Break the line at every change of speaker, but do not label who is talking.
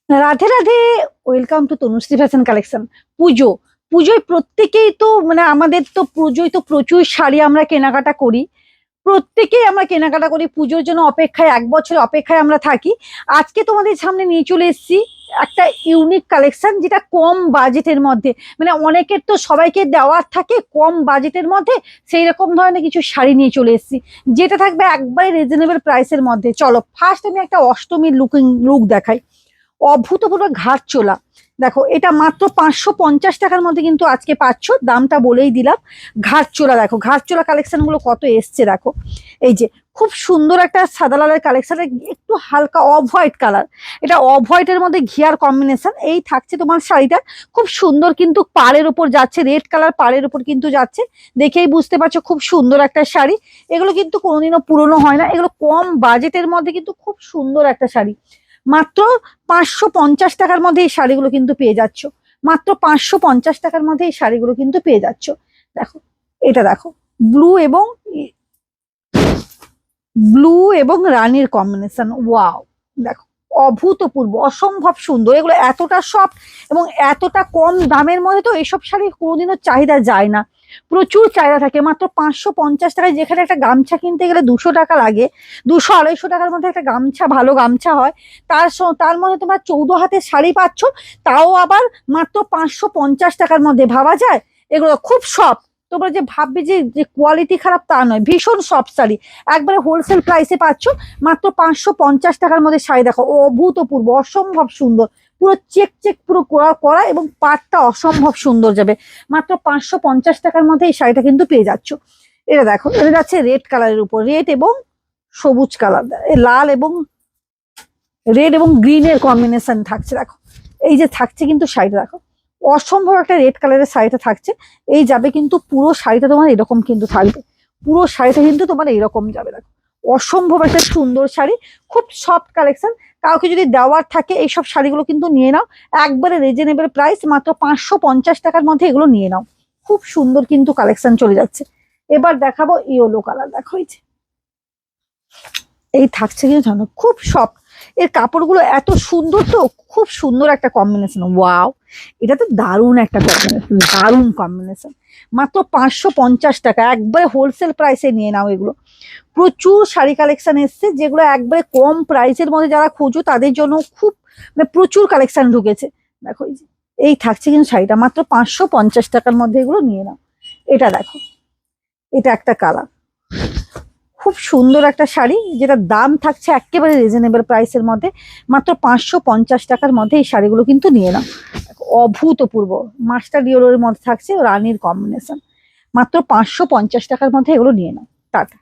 Radhe Radhe. Welcome to Tanushree fashion collection. পুজো পুজোয় প্রত্যেকেই তো আমাদের তো পুজোয় তো প্রচুর শাড়ি আমরা কেনাকাটা করি। প্রত্যেকেই আমরা কেনাকাটা করি পুজোর জন্য, অপেক্ষায় এক বছর অপেক্ষায় আমরা থাকি। আজকে তোমাদের সামনে নিয়ে চলে এসেছি একটা ইউনিক কালেকশন, যেটা কম বাজেটের মধ্যে, অনেকের তো সবাইকে দেওয়ার থাকে কম বাজেটের মধ্যে। সেই রকম ধরনের কিছু শাড়ি নিয়ে চলে এসেছি, যেটা থাকবে একবারে রিজনেবল প্রাইসের মধ্যে। চলো ফার্স্ট আমি একটা অষ্টমীর লুক দেখাই। অভূতপূর্ব ঘাট চোলা। দেখো, এটা মাত্র 550 টাকার মধ্যে কিন্তু আজকে পাচ্ছ, দামটা বলেই দিলাম। ঘাট চোলা দেখো, ঘাট চোলা কালেকশন গুলো কত এসছে দেখো। এই যে খুব সুন্দর একটা সাদা লালের কালেকশন, একটু হালকা অফ হোয়াইট কালার। এটা অফ হোয়াইটের মধ্যে ঘিয়ার কম্বিনেশন। এই থাকছে তোমার শাড়িটা, খুব সুন্দর কিন্তু পাড়ের উপর যাচ্ছে, রেড কালার পাড়ের উপর কিন্তু যাচ্ছে। দেখেই বুঝতে পারছো খুব সুন্দর একটা শাড়ি। এগুলো কিন্তু কোনোদিনও পুরনো হয় না, এগুলো কম বাজেটের মধ্যে কিন্তু খুব সুন্দর একটা শাড়ি। মাত্র 550 টাকার মধ্যে এই শাড়িগুলো কিন্তু পেয়ে যাচ্ছ। মাত্র 550 টাকার মধ্যে এই শাড়িগুলো কিন্তু পেয়ে যাচ্ছ। দেখো, এটা দেখো, ব্লু এবং ব্লু এবং রানীর কম্বিনেশন। ওয়াও, দেখো, অভূতপূর্ব, অসম্ভব সুন্দর। এগুলো এতটা সফট এবং এতটা কম দামের মধ্যে তো এইসব শাড়ি কোনোদিনও চাহিদা যায় না, প্রচুর চাহিদা থাকে। মাত্র 550 টাকায়, যেখানে একটা গামছা কিনতে গেলে 200 টাকা লাগে, 200-250 টাকার মধ্যে একটা গামছা, ভালো গামছা হয়। তার মধ্যে তোমরা 14 হাতের শাড়ি পাচ্ছ, তাও আবার মাত্র 550 টাকার মধ্যে। ভাবা যায়? এগুলো খুব সফট। তোমরা যে ভাববে যে কোয়ালিটি খারাপ, তা নয়, ভীষণ সফট শাড়ি। একবারে হোলসেল প্রাইসে পাচ্ছ, মাত্র 550 টাকার মধ্যে শাড়ি। দেখো, অভূতপূর্ব, অসম্ভব সুন্দর, পুরো চেক চেক পুরো করা করা, এবং পাটটা অসম্ভব সুন্দর যাবে। মাত্র 550 টাকার মধ্যে এই শাড়িটা কিন্তু পেয়ে যাচ্ছ। এটা দেখো, এটা যাচ্ছে রেড কালারের উপর, রেড এবং সবুজ কালার, লাল এবং রেড এবং গ্রিনের কম্বিনেশন থাকছে। দেখো, এই যে থাকছে কিন্তু শাড়িটা দেখো, অসম্ভব একটা রেড কালারের শাড়িটা থাকছে। এই যাবে কিন্তু পুরো শাড়িটা তোমার এরকম কিন্তু থাকবে, পুরো শাড়িটা কিন্তু তোমার এইরকম যাবে। দেখো, অসম্ভব একটা সুন্দর শাড়ি, খুব সফট কালেকশন। কাউকে যদি দেওয়ার থাকে এইসব শাড়িগুলো কিন্তু নিয়ে নাও, একবারে রিজনেবল প্রাইস, মাত্র 550 টাকার মধ্যে এগুলো নিয়ে নাও। খুব সুন্দর কিন্তু কালেকশন চলে যাচ্ছে। এবার দেখাবো ইয়েলো কালার। দেখো, এই থাকছে কিন্তু জানো, খুব সফট। এর কাপড়গুলো এত সুন্দর, তো খুব সুন্দর একটা কম্বিনেশন। ওয়াও, এটা তো দারুণ একটা কম্বিনেশন, দারুণ কম্বিনেশন। মাত্র 550 টাকা, একবারে হোলসেল প্রাইসে নিয়ে নাও এগুলো। প্রচুর শাড়ি কালেকশন এসছে, যেগুলো একবারে কম প্রাইসের মধ্যে যারা খুঁজো তাদের জন্য খুব, প্রচুর কালেকশন ঢুকেছে। দেখো, এই থাকছে কিন্তু শাড়িটা, মাত্র 550 টাকার মধ্যে এগুলো নিয়ে নাও। এটা দেখো, এটা একটা কালার, খুব সুন্দর একটা শাড়ি, যেটা দাম থাকছে একেবারে রিজনেবল প্রাইসের মধ্যে। মাত্র 550 টাকার মধ্যে এই শাড়িগুলো কিন্তু নিয়ে নাও। অভূতপূর্ব মাস্টার ইয়েলোর মধ্যে থাকছে রানীর কম্বিনেশন। মাত্র 550 টাকার মধ্যে এগুলো নিয়ে নাও। টাটা।